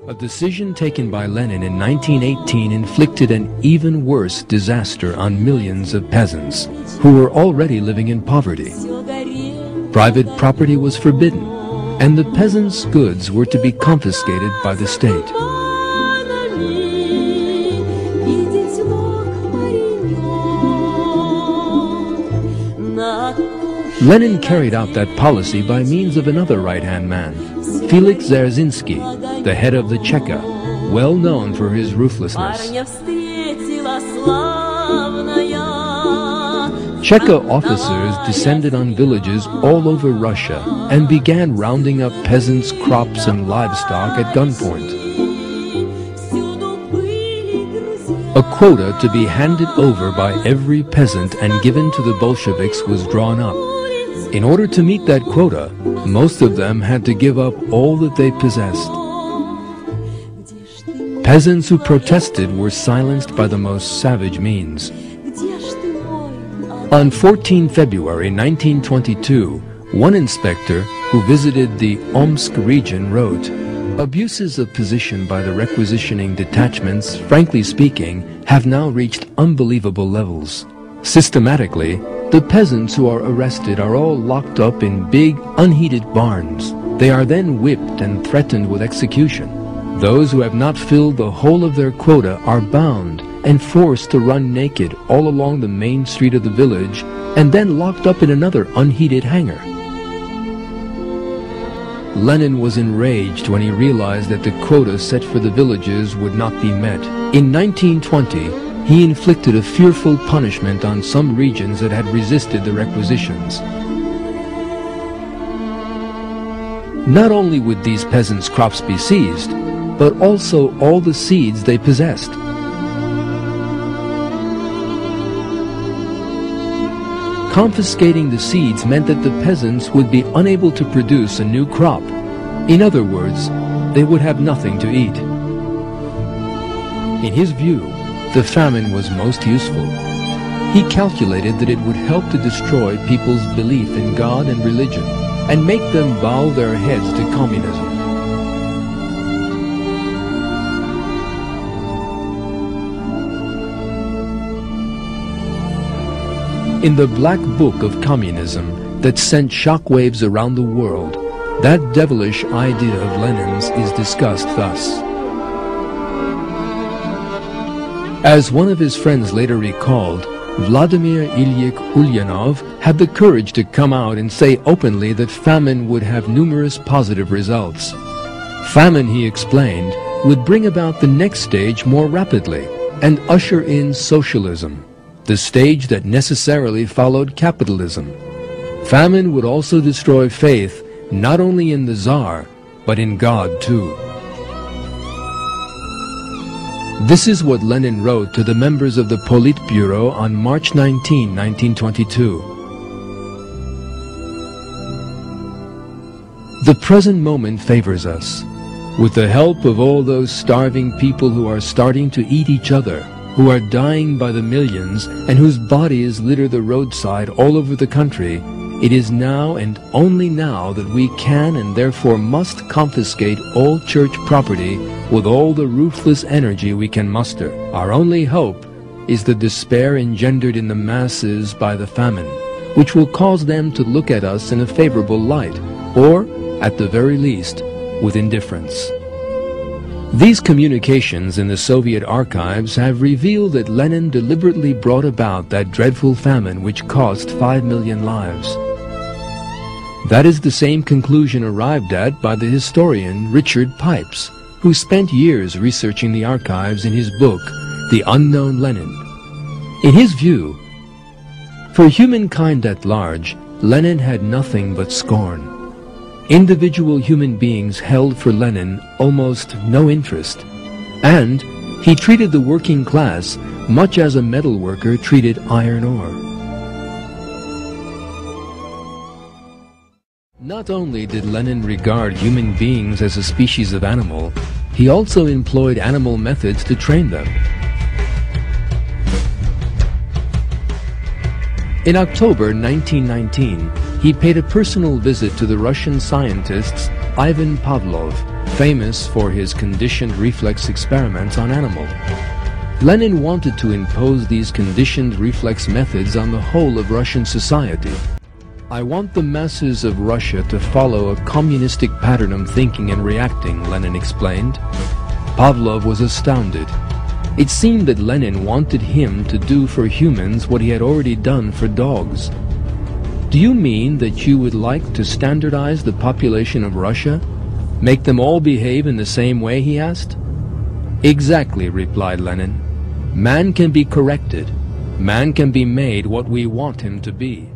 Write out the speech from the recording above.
A decision taken by Lenin in 1918 inflicted an even worse disaster on millions of peasants who were already living in poverty. Private property was forbidden, and the peasants' goods were to be confiscated by the state. Lenin carried out that policy by means of another right-hand man, Felix Dzerzhinsky, the head of the Cheka, well known for his ruthlessness. Cheka officers descended on villages all over Russia and began rounding up peasants' crops and livestock at gunpoint. A quota to be handed over by every peasant and given to the Bolsheviks was drawn up. In order to meet that quota, most of them had to give up all that they possessed. Peasants who protested were silenced by the most savage means. On 14 February 1922, one inspector who visited the Omsk region wrote, "Abuses of position by the requisitioning detachments, frankly speaking, have now reached unbelievable levels. Systematically, the peasants who are arrested are all locked up in big, unheated barns. They are then whipped and threatened with execution. Those who have not filled the whole of their quota are bound and forced to run naked all along the main street of the village and then locked up in another unheated hangar." Lenin was enraged when he realized that the quota set for the villages would not be met. In 1920, he inflicted a fearful punishment on some regions that had resisted the requisitions. Not only would these peasants' crops be seized, but also all the seeds they possessed. Confiscating the seeds meant that the peasants would be unable to produce a new crop. In other words, they would have nothing to eat. In his view, the famine was most useful. He calculated that it would help to destroy people's belief in God and religion and make them bow their heads to communism. In the Black Book of Communism that sent shockwaves around the world, that devilish idea of Lenin's is discussed thus. As one of his friends later recalled, Vladimir Ilyich Ulyanov had the courage to come out and say openly that famine would have numerous positive results. Famine, he explained, would bring about the next stage more rapidly and usher in socialism, the stage that necessarily followed capitalism. Famine would also destroy faith not only in the Tsar, but in God too. This is what Lenin wrote to the members of the Politburo on March 19, 1922. The present moment favors us. With the help of all those starving people who are starting to eat each other, who are dying by the millions, and whose bodies litter the roadside all over the country, it is now and only now that we can and therefore must confiscate all church property with all the ruthless energy we can muster. Our only hope is the despair engendered in the masses by the famine, which will cause them to look at us in a favorable light, or, at the very least, with indifference. These communications in the Soviet archives have revealed that Lenin deliberately brought about that dreadful famine which cost 5 million lives. That is the same conclusion arrived at by the historian Richard Pipes, who spent years researching the archives in his book, The Unknown Lenin. In his view, for humankind at large, Lenin had nothing but scorn. Individual human beings held for Lenin almost no interest, and he treated the working class much as a metal worker treated iron ore. Not only did Lenin regard human beings as a species of animal, he also employed animal methods to train them. In October 1919, he paid a personal visit to the Russian scientists Ivan Pavlov famous for his conditioned reflex experiments on animals. Lenin wanted to impose these conditioned reflex methods on the whole of Russian society. "I want the masses of Russia to follow a communistic pattern of thinking and reacting," Lenin explained. Pavlov was astounded. It seemed that Lenin wanted him to do for humans what he had already done for dogs. "Do you mean that you would like to standardize the population of Russia? Make them all behave in the same way?" he asked. "Exactly," replied Lenin. "Man can be corrected. Man can be made what we want him to be."